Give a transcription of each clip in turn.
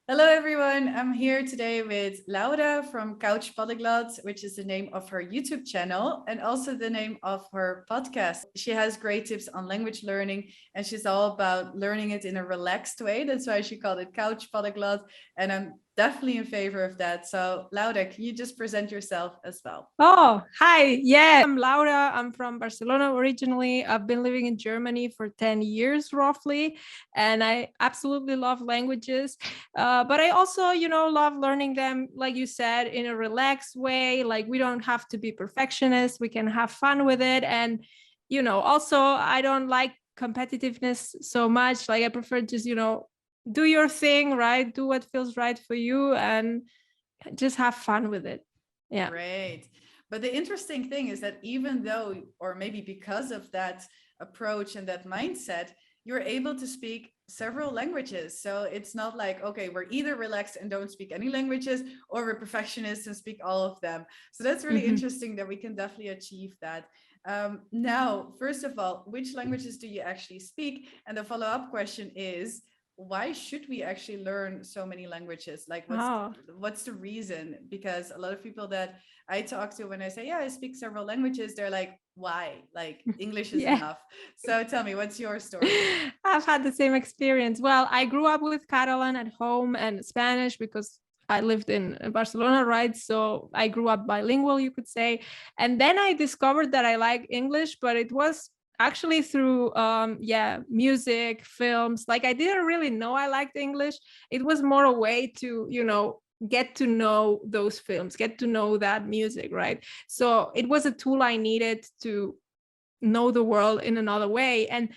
Hello, everyone. I'm here today with Laura from Couch Polyglot, which is the name of her YouTube channel and also the name of her podcast. She has great tips on language learning and she's all about learning it in a relaxed way. That's why she called it Couch Polyglot. And I'm definitely in favor of that. So, Laura, can you just present yourself as well? Oh, hi. Yeah, I'm Laura. I'm from Barcelona originally. I've been living in Germany for 10 years roughly, and I absolutely love languages. But I also, love learning them, like you said, in a relaxed way. Like we don't have to be perfectionists, we can have fun with it. And, also, I don't like competitiveness so much. Like I prefer just, do your thing, right? Do what feels right for you and just have fun with it. Yeah. Great. But the interesting thing is that even though, or maybe because of that approach and that mindset, you're able to speak several languages. So it's not like, okay, we're either relaxed and don't speak any languages, or we're perfectionists and speak all of them. So that's really interesting that we can definitely achieve that. Now, first of all, which languages do you actually speak? And the follow-up question is, why should we actually learn so many languages? Like Oh. what's the reason? Because a lot of people that I talk to, when I say, yeah, I speak several languages, they're like, why? Like English is Yeah. enough. So tell me, what's your story? I've had the same experience. Well, I grew up with Catalan at home and Spanish because I lived in Barcelona, right? So I grew up bilingual, you could say. And then I discovered that I like English, but it was actually through music, films. Like I didn't really know I liked English. It was more a way to, get to know those films, get to know that music, right? So it was a tool I needed to know the world in another way. And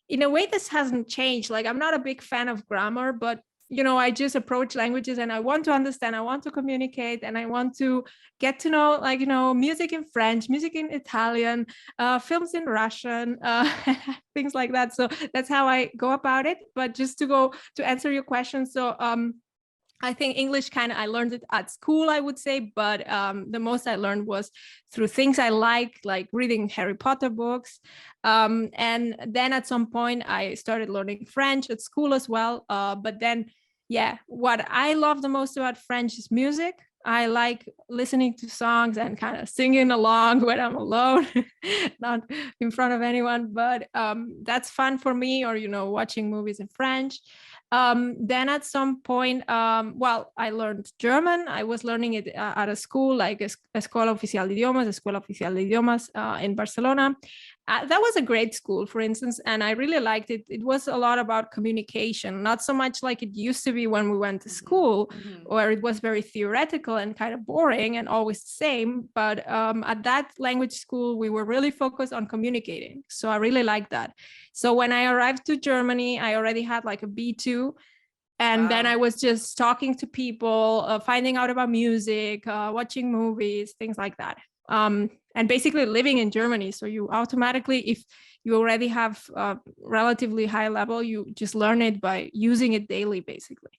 in a way, this hasn't changed. Like I'm not a big fan of grammar, but I just approach languages and I want to understand, I want to communicate, and I want to get to know, like, music in French, music in Italian, films in Russian, things like that. So that's how I go about it. But just to answer your question, so I think English I learned it at school, I would say, but the most I learned was through things I like reading Harry Potter books. And then at some point I started learning French at school as well. But then, yeah, what I love the most about French is music. I like listening to songs and kind of singing along when I'm alone, not in front of anyone, but that's fun for me, or, watching movies in French. Then at some point, I learned German. I was learning it at a school, like Escuela Oficial de Idiomas, Escuela Oficial de Idiomas in Barcelona. That was a great school, for instance, and I really liked it. It was a lot about communication, not so much like it used to be when we went to school, where it was very theoretical and kind of boring and always the same. But at that language school, we were really focused on communicating. So I really liked that. So when I arrived to Germany, I already had like a B2. And then I was just talking to people, finding out about music, watching movies, things like that. And basically living in Germany. So you automatically, if you already have a relatively high level, you just learn it by using it daily, basically.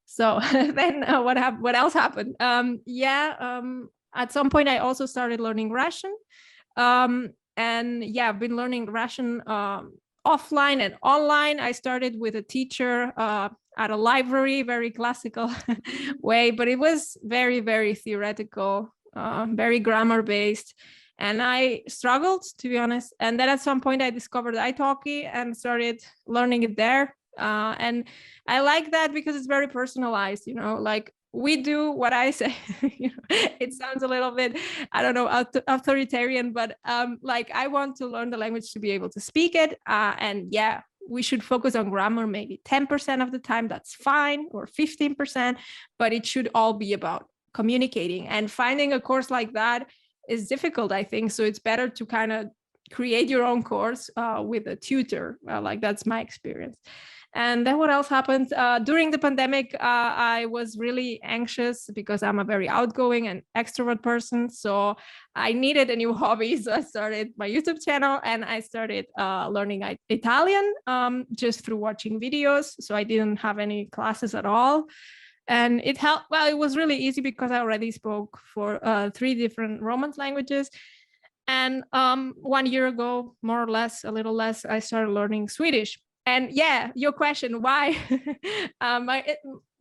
So then what else happened? At some point, I also started learning Russian. And yeah, I've been learning Russian offline and online. I started with a teacher at a library, very classical way, but it was very, very theoretical, very grammar based. And I struggled, to be honest. And then at some point I discovered italki and started learning it there. And I like that because it's very personalized, like we do what I say. It sounds a little bit, I don't know, authoritarian, but like I want to learn the language to be able to speak it. And yeah, we should focus on grammar maybe 10% of the time. That's fine, or 15%, but it should all be about communicating. And finding a course like that is difficult, I think. So it's better to kind of create your own course with a tutor. Like that's my experience. And then what else happened? During the pandemic, I was really anxious because I'm a very outgoing and extrovert person. So I needed a new hobby. So I started my YouTube channel and I started learning Italian just through watching videos. So I didn't have any classes at all. And it helped. Well, it was really easy because I already spoke for 3 different Romance languages. And 1 year ago, more or less, a little less, I started learning Swedish. And yeah, your question, why?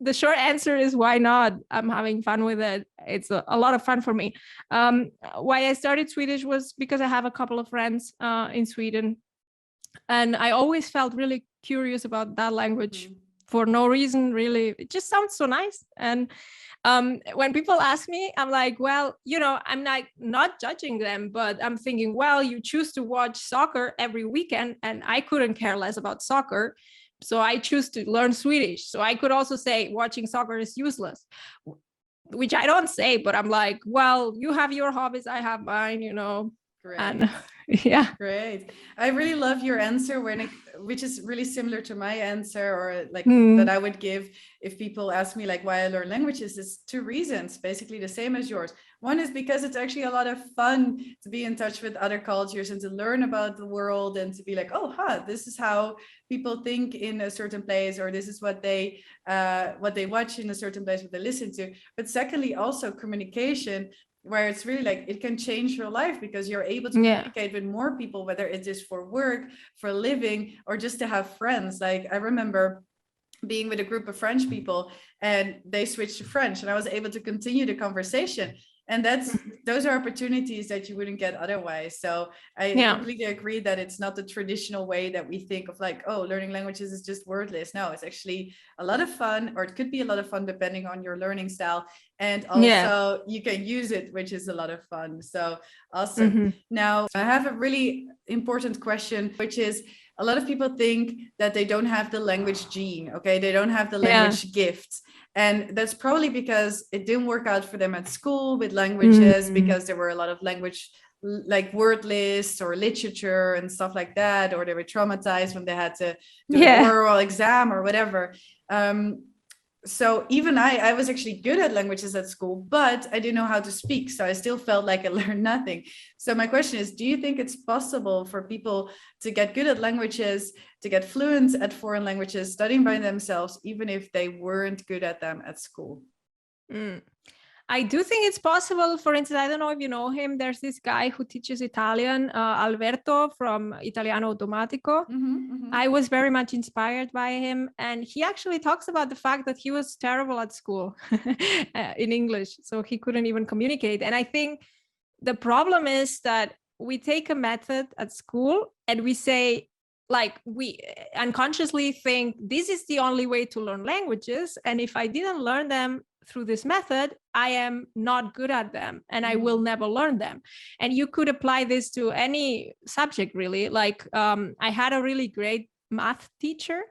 The short answer is why not? I'm having fun with it. It's a lot of fun for me. Why I started Swedish was because I have a couple of friends in Sweden, and I always felt really curious about that language for no reason, really. It just sounds so nice. And when people ask me, I'm like, well, I'm not judging them, but I'm thinking, well, you choose to watch soccer every weekend, and I couldn't care less about soccer. So I choose to learn Swedish. So I could also say watching soccer is useless, which I don't say, but I'm like, well, you have your hobbies, I have mine, Great. And yeah. Great. I really love your answer which is really similar to my answer, or like that I would give if people ask me like why I learn languages. Is 2 reasons, basically the same as yours. One is because it's actually a lot of fun to be in touch with other cultures and to learn about the world and to be like, oh, this is how people think in a certain place, or this is what they watch in a certain place, what they listen to. But secondly, also communication, where it's really like it can change your life because you're able to communicate with more people, whether it is for work, for a living, or just to have friends. Like I remember being with a group of French people and they switched to French and I was able to continue the conversation. And those are opportunities that you wouldn't get otherwise. So I completely agree that it's not the traditional way that we think of like, oh, learning languages is just wordless. No, it's actually a lot of fun, or it could be a lot of fun depending on your learning style. And also you can use it, which is a lot of fun. So awesome. Now I have a really important question, which is, a lot of people think that they don't have the language gene. Okay, they don't have the language gift. And that's probably because it didn't work out for them at school with languages, because there were a lot of language like word lists or literature and stuff like that, or they were traumatized when they had to do an oral exam or whatever. So even I was actually good at languages at school, but I didn't know how to speak. So I still felt like I learned nothing. So my question is, do you think it's possible for people to get good at languages, to get fluent at foreign languages, studying by themselves, even if they weren't good at them at school? I do think it's possible. For instance, I don't know if you know him. There's this guy who teaches Italian, Alberto from Italiano Automatico. I was very much inspired by him. And he actually talks about the fact that he was terrible at school in English. So he couldn't even communicate. And I think the problem is that we take a method at school and we say, like, we unconsciously think this is the only way to learn languages. And if I didn't learn them through this method, I am not good at them and I will never learn them. And you could apply this to any subject, really. Like I had a really great math teacher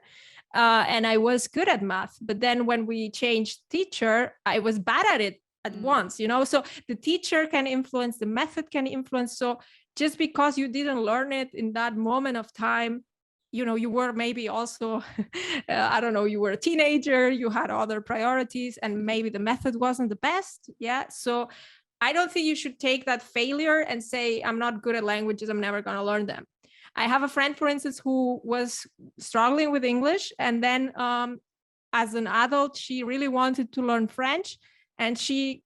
and I was good at math. But then when we changed teacher, I was bad at it at once, So the teacher can influence, the method can influence. So just because you didn't learn it in that moment of time, you were maybe also, I don't know, you were a teenager, you had other priorities, and maybe the method wasn't the best. Yeah. So I don't think you should take that failure and say, I'm not good at languages, I'm never going to learn them. I have a friend, for instance, who was struggling with English. And then as an adult, she really wanted to learn French. And she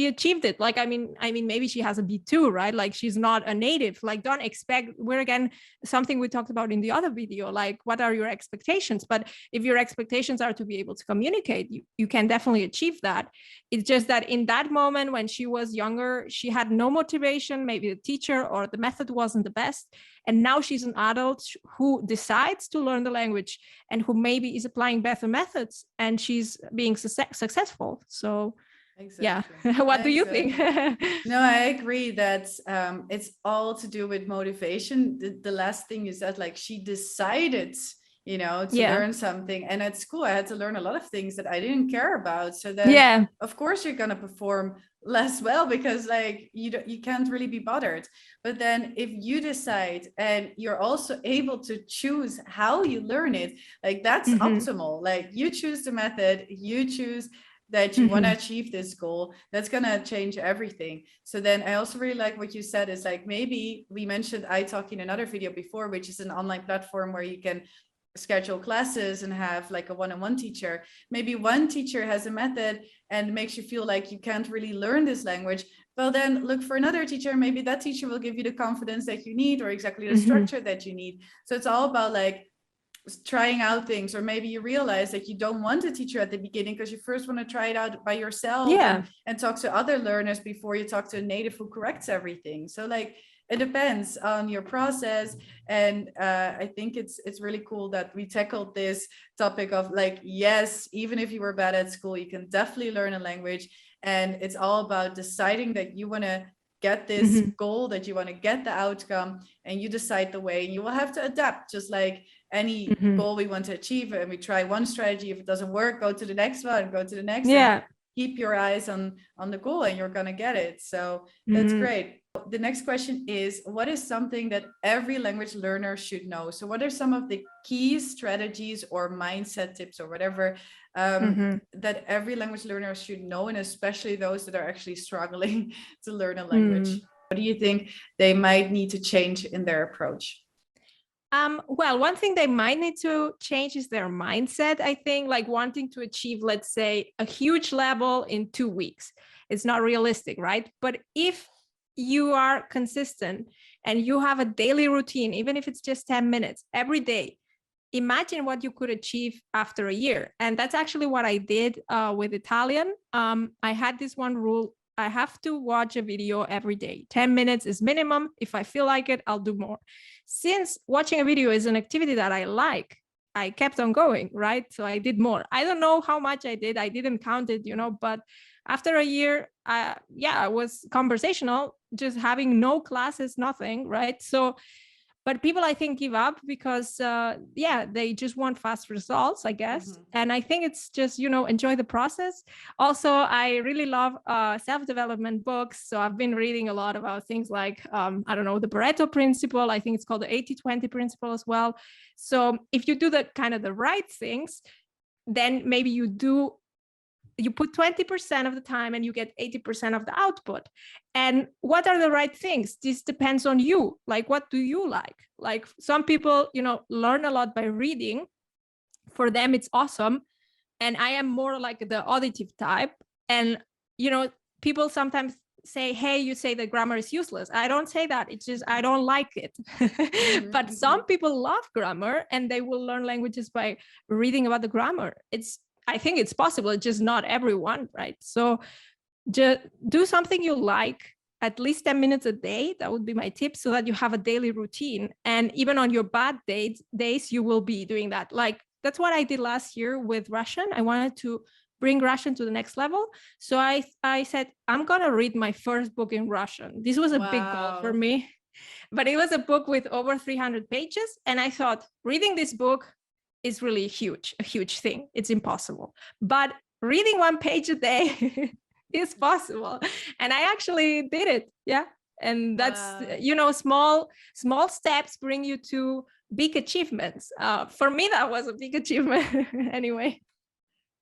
achieved it. Like, I mean, maybe she has a B2, right? Like she's not a native. Like, don't expect, we're again, something we talked about in the other video, like what are your expectations? But if your expectations are to be able to communicate, you can definitely achieve that. It's just that in that moment when she was younger, she had no motivation, maybe the teacher or the method wasn't the best. And now she's an adult who decides to learn the language and who maybe is applying better methods and she's being successful. So exactly. Yeah. What do you think? No, I agree that it's all to do with motivation. The last thing you said, like she decided, to learn something. And at school, I had to learn a lot of things that I didn't care about. So then, of course, you're going to perform less well because like you can't really be bothered. But then if you decide and you're also able to choose how you learn it, like that's optimal. Like you choose the method, you choose that you want to achieve this goal, that's going to change everything. So then I also really like what you said is like, maybe we mentioned iTalk in another video before, which is an online platform where you can schedule classes and have like a one-on-one teacher. Maybe one teacher has a method and makes you feel like you can't really learn this language. Well, then look for another teacher. Maybe that teacher will give you the confidence that you need or exactly the structure that you need. So it's all about like trying out things, or maybe you realize that you don't want a teacher at the beginning because you first want to try it out by yourself and talk to other learners before you talk to a native who corrects everything. So like it depends on your process. And I think it's really cool that we tackled this topic of like, yes, even if you were bad at school, you can definitely learn a language. And it's all about deciding that you want to get this goal, that you want to get the outcome, and you decide the way, and you will have to adapt, just like any goal we want to achieve. And we try one strategy, if it doesn't work, go to the next one, go to the next. And keep your eyes on the goal, and you're going to get it. So that's great. The next question is, what is something that every language learner should know? So what are some of the key strategies or mindset tips or whatever that every language learner should know, and especially those that are actually struggling to learn a language? What do you think they might need to change in their approach? Well, one thing they might need to change is their mindset, I think, like wanting to achieve, let's say, a huge level in 2 weeks. It's not realistic, right? But if you are consistent and you have a daily routine, even if it's just 10 minutes every day, imagine what you could achieve after a year. And that's actually what I did with Italian. I had this one rule. I have to watch a video every day. 10 minutes is minimum. If I feel like it, I'll do more. Since watching a video is an activity that I like, I kept on going, right? So I did more. I don't know how much I did. I didn't count it, but after a year, I was conversational, just having no classes, nothing, right? So, but people, I think, give up because, they just want fast results, I guess. And I think it's just, enjoy the process. Also, I really love self-development books. So I've been reading a lot about things like, the Pareto principle. I think it's called the 80-20 principle as well. So if you do the right things, then maybe you put 20% of the time and you get 80% of the output. And what are the right things? This depends on you. Like, what do you like? Like some people, learn a lot by reading. For them, it's awesome. And I am more like the auditive type. And, people sometimes say, hey, you say that grammar is useless. I don't say that. It's just, I don't like it. But some people love grammar and they will learn languages by reading about the grammar. I think it's possible. It's just not everyone, right? So just do something you like, at least 10 minutes a day. That would be my tip, so that you have a daily routine. And even on your bad days, you will be doing that. Like, that's what I did last year with Russian. I wanted to bring Russian to the next level. So I said, I'm going to read my first book in Russian. This was a big goal for me. But it was a book with over 300 pages. And I thought, reading this book is really a huge thing. It's impossible. But reading 1 page a day is possible. And I actually did it. Yeah. And that's, small steps bring you to big achievements. For me, that was a big achievement anyway.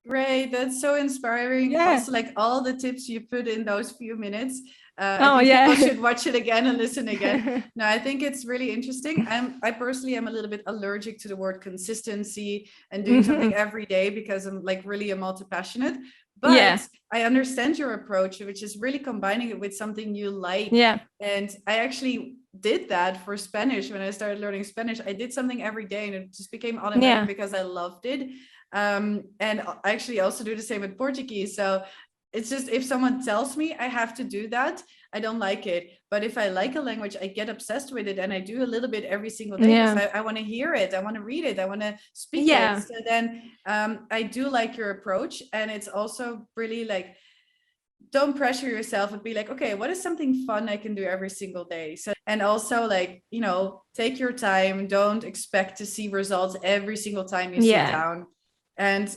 Great. That's so inspiring. Yeah. Also, like all the tips you put in those few minutes. People should watch it again and listen again. No, I think it's really interesting. I personally am a little bit allergic to the word consistency and doing something every day, because I'm like really a multi-passionate. But I understand your approach, which is really combining it with something you like. Yeah. And I actually did that for Spanish. When I started learning Spanish, I did something every day and it just became automatic because I loved it. And I actually also do the same with Portuguese. So it's just, if someone tells me I have to do that, I don't like it. But if I like a language, I get obsessed with it, and I do a little bit every single day because I want to hear it, I want to read it, I want to speak it. So then I do like your approach. And it's also really like, don't pressure yourself and be like, okay, what is something fun I can do every single day? So, and also like, take your time. Don't expect to see results every single time you sit down. And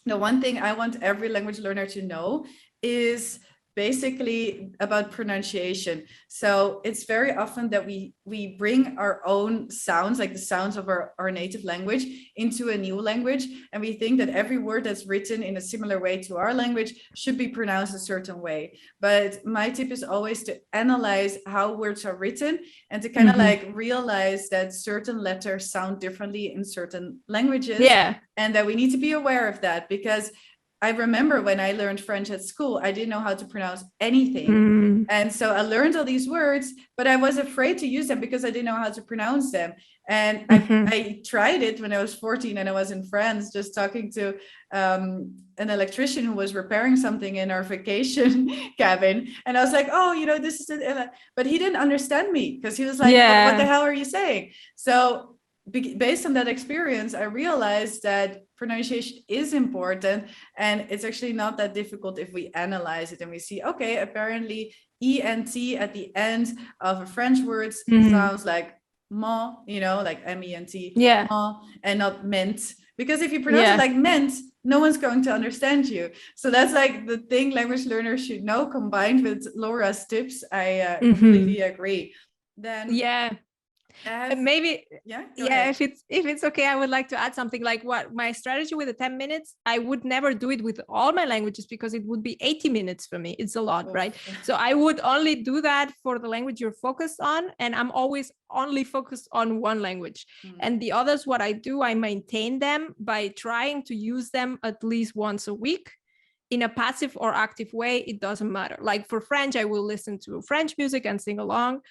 the one thing I want every language learner to know is basically about pronunciation. So it's very often that we bring our own sounds, like the sounds of our native language, into a new language. And we think that every word that's written in a similar way to our language should be pronounced a certain way. But my tip is always to analyze how words are written and to kind of like realize that certain letters sound differently in certain languages. Yeah. And that we need to be aware of that, because I remember when I learned French at school, I didn't know how to pronounce anything. And so I learned all these words, but I was afraid to use them because I didn't know how to pronounce them. And I tried it when I was 14 and I was in France, just talking to an electrician who was repairing something in our vacation cabin. And I was like, oh, you know, this is it. But he didn't understand me because he was like, what the hell are you saying? So based on that experience, I realized that pronunciation is important, and it's actually not that difficult if we analyze it and we see, okay, apparently ENT at the end of a French word sounds like ment, you know, like MENT, ment, and not ment. Because if you pronounce it like ment, no one's going to understand you. So that's like the thing language learners should know, combined with Laura's tips. I completely agree. Then maybe if it's okay, I would like to add something. Like what my strategy with the 10 minutes, I would never do it with all my languages because it would be 80 minutes for me. It's a lot, right? So I would only do that for the language you're focused on, and I'm always only focused on one language. And the others, what I do, I maintain them by trying to use them at least once a week in a passive or active way. It doesn't matter. Like for French, I will listen to French music and sing along.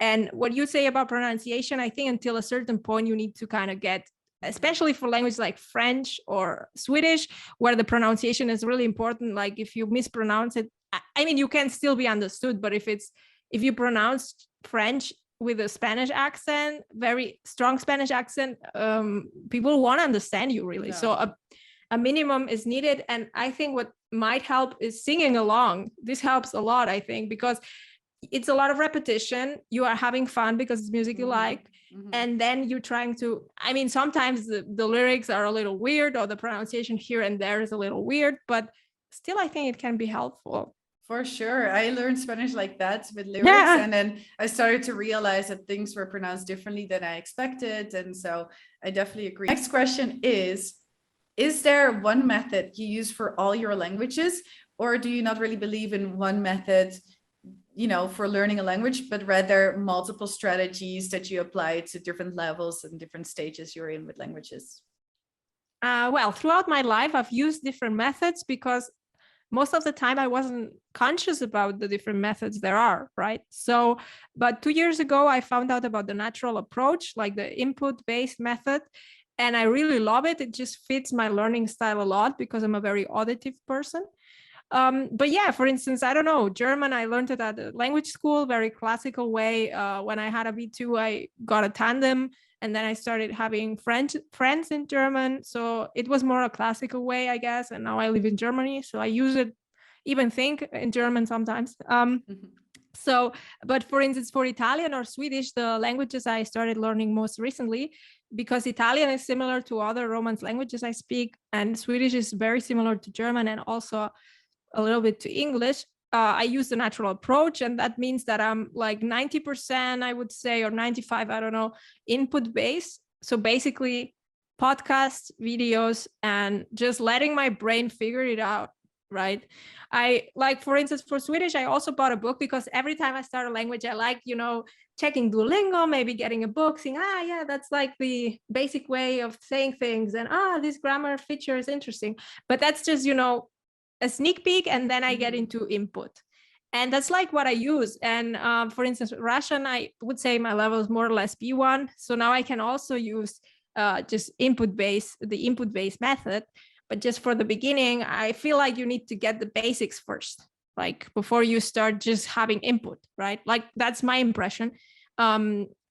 And what you say about pronunciation, I think until a certain point, you need to kind of get, especially for languages like French or Swedish, where the pronunciation is really important. Like if you mispronounce it, I mean, you can still be understood, but if you pronounce French with a Spanish accent, very strong Spanish accent, people won't understand you really. So a minimum is needed. And I think what might help is singing along. This helps a lot, I think, because it's a lot of repetition. You are having fun because it's music you like. And then you're trying to, I mean, sometimes the lyrics are a little weird, or the pronunciation here and there is a little weird, but still I think it can be helpful. For sure. I learned Spanish like that with lyrics. And then I started to realize that things were pronounced differently than I expected. And so I definitely agree. Next question is there one method you use for all your languages, or do you not really believe in one method, you know, for learning a language, but rather multiple strategies that you apply to different levels and different stages you're in with languages? Well, throughout my life, I've used different methods because most of the time I wasn't conscious about the different methods there are, right? So, but 2 years ago, I found out about the natural approach, like the input-based method, and I really love it. It just fits my learning style a lot because I'm a very auditive person. But yeah, for instance, I don't know, German, I learned it at a language school, very classical way. When I had a B2, I got a tandem, and then I started having friends in German. So it was more a classical way, I guess. And now I live in Germany, so I use it, even think in German sometimes. So, but for instance, for Italian or Swedish, the languages I started learning most recently, because Italian is similar to other Romance languages I speak, and Swedish is very similar to German and also a little bit to English. I use the natural approach, and that means that I'm like 90%, I would say, or 95, I don't know, input based. So basically podcasts, videos, and just letting my brain figure it out, right? I like, for instance, for Swedish, I also bought a book because every time I start a language, I like, you know, checking Duolingo, maybe getting a book, saying, yeah, that's like the basic way of saying things. And this grammar feature is interesting. But that's just, you know, a sneak peek, and then I get into input. And that's like what I use. And for instance, Russian, I would say my level is more or less B1. So now I can also use just the input-based method. But just for the beginning, I feel like you need to get the basics first, like before you start just having input, right? Like that's my impression.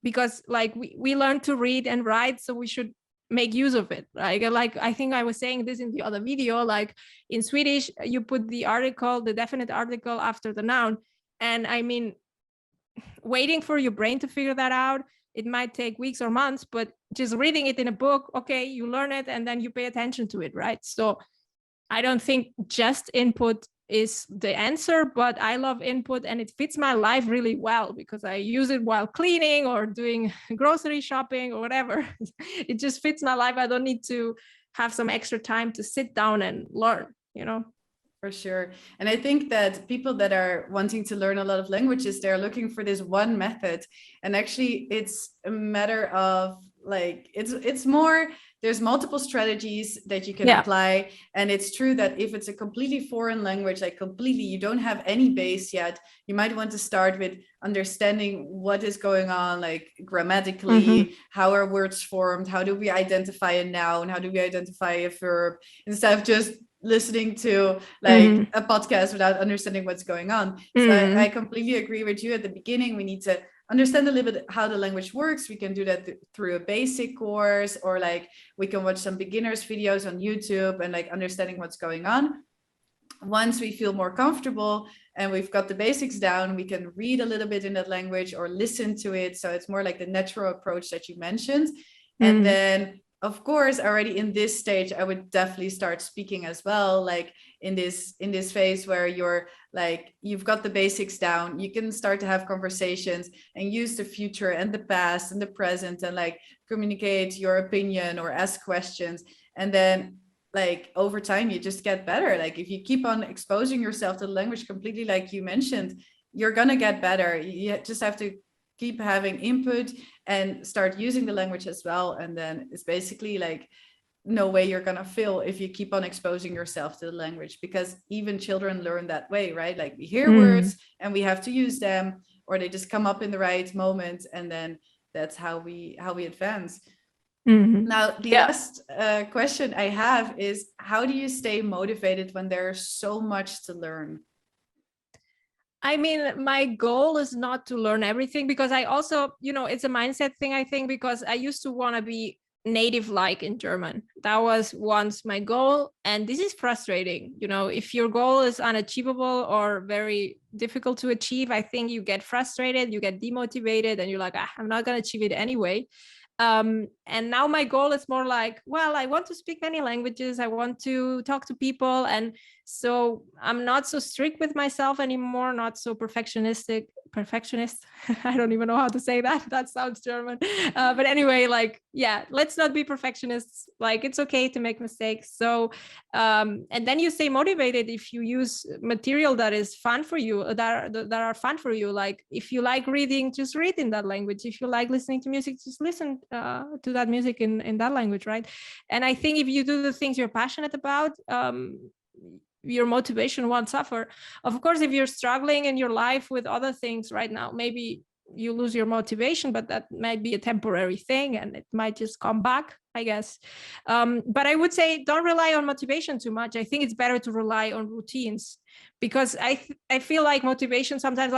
Because like we learn to read and write, so we should make use of it. Like I think I was saying this in the other video, like in Swedish, you put the article, the definite article after the noun. And I mean, waiting for your brain to figure that out, it might take weeks or months, but just reading it in a book, okay, you learn it and then you pay attention to it, right? So I don't think just input is the answer, but I love input and it fits my life really well because I use it while cleaning or doing grocery shopping or whatever. It just fits my life. I don't need to have some extra time to sit down and learn, you know? For sure. And I think that people that are wanting to learn a lot of languages, they're looking for this one method. And actually it's a matter of like, it's more there's multiple strategies that you can apply. And it's true that if it's a completely foreign language, like completely, you don't have any base yet, you might want to start with understanding what is going on, like grammatically, how are words formed, how do we identify a noun, how do we identify a verb, instead of just listening to like a podcast without understanding what's going on. So I completely agree with you. At the beginning, we need to understand a little bit how the language works. We can do that through a basic course, or like we can watch some beginners videos on YouTube and like understanding what's going on. Once we feel more comfortable and we've got the basics down, we can read a little bit in that language or listen to it. So it's more like the natural approach that you mentioned. And then of course, already in this stage, I would definitely start speaking as well. Like in this phase where you're like, you've got the basics down, you can start to have conversations and use the future and the past and the present and like communicate your opinion or ask questions. And then like over time, you just get better. Like if you keep on exposing yourself to the language completely, like you mentioned, you're gonna get better. You just have to keep having input and start using the language as well. And then it's basically like no way you're gonna fail if you keep on exposing yourself to the language, because even children learn that way, right? Like we hear words and we have to use them, or they just come up in the right moment, and then that's how we advance. Now the last question I have is, how do you stay motivated when there's so much to learn? I mean, my goal is not to learn everything, because I also, it's a mindset thing, I think, because I used to want to be native-like in German. That was once my goal. And this is frustrating. If your goal is unachievable or very difficult to achieve, I think you get frustrated, you get demotivated, and you're like, I'm not going to achieve it anyway. And now my goal is more like, well, I want to speak many languages. I want to talk to people. And so I'm not so strict with myself anymore, not so perfectionist. I don't even know how to say that. That sounds German. But anyway, like, yeah, let's not be perfectionists. Like, it's okay to make mistakes. So, and then you stay motivated if you use material that is fun for you, that are fun for you. Like if you like reading, just read in that language. If you like listening to music, just listen to that music in that language, right? And I think if you do the things you're passionate about, your motivation won't suffer. Of course, if you're struggling in your life with other things right now, maybe you lose your motivation, but that might be a temporary thing and it might just come back, I guess. But I would say don't rely on motivation too much. I think it's better to rely on routines, because I feel like motivation sometimes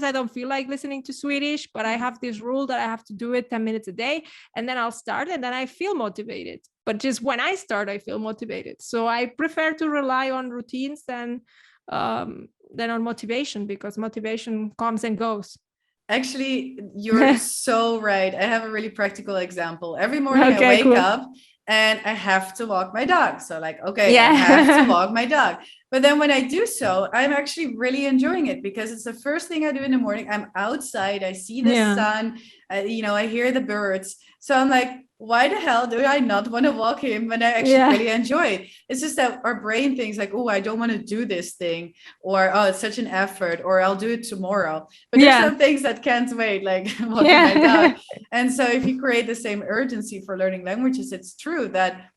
I don't feel like listening to Swedish, but I have this rule that I have to do it 10 minutes a day, and then I'll start and then I feel motivated. But just when I start, I feel motivated. So I prefer to rely on routines than on motivation, because motivation comes and goes. Actually, you're so right. I have a really practical example. Every morning I wake up and I have to walk my dog. So like, okay, I have to walk my dog. But then when I do so, I'm actually really enjoying it, because it's the first thing I do in the morning. I'm outside, I see the sun, I hear the birds. So I'm like, why the hell do I not want to walk him when I actually really enjoy it? It's just that our brain thinks like, oh, I don't want to do this thing, or oh, it's such an effort, or I'll do it tomorrow. But there's some things that can't wait, like walking my dog. And so if you create the same urgency for learning languages, it's true that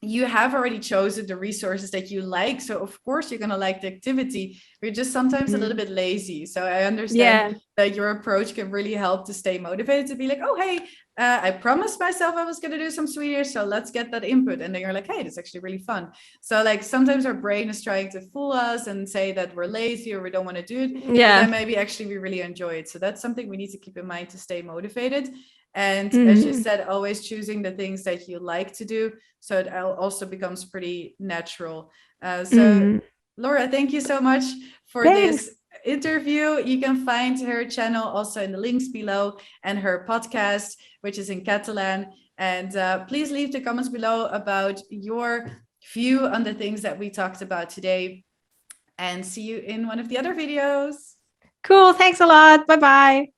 you have already chosen the resources that you like. So of course you're going to like the activity. We're just sometimes a little bit lazy. So I understand that your approach can really help to stay motivated, to be like, oh, hey, I promised myself I was going to do some Swedish, so let's get that input. And then you're like, hey, it's actually really fun. So like sometimes our brain is trying to fool us and say that we're lazy or we don't want to do it. But then maybe actually we really enjoy it. So that's something we need to keep in mind to stay motivated. And as you said, always choosing the things that you like to do, so it also becomes pretty natural. Laura, thank you so much for this interview. You can find her channel also in the links below, and her podcast, which is in Catalan. And please leave the comments below about your view on the things that we talked about today. And see you in one of the other videos. Cool. Thanks a lot. Bye-bye.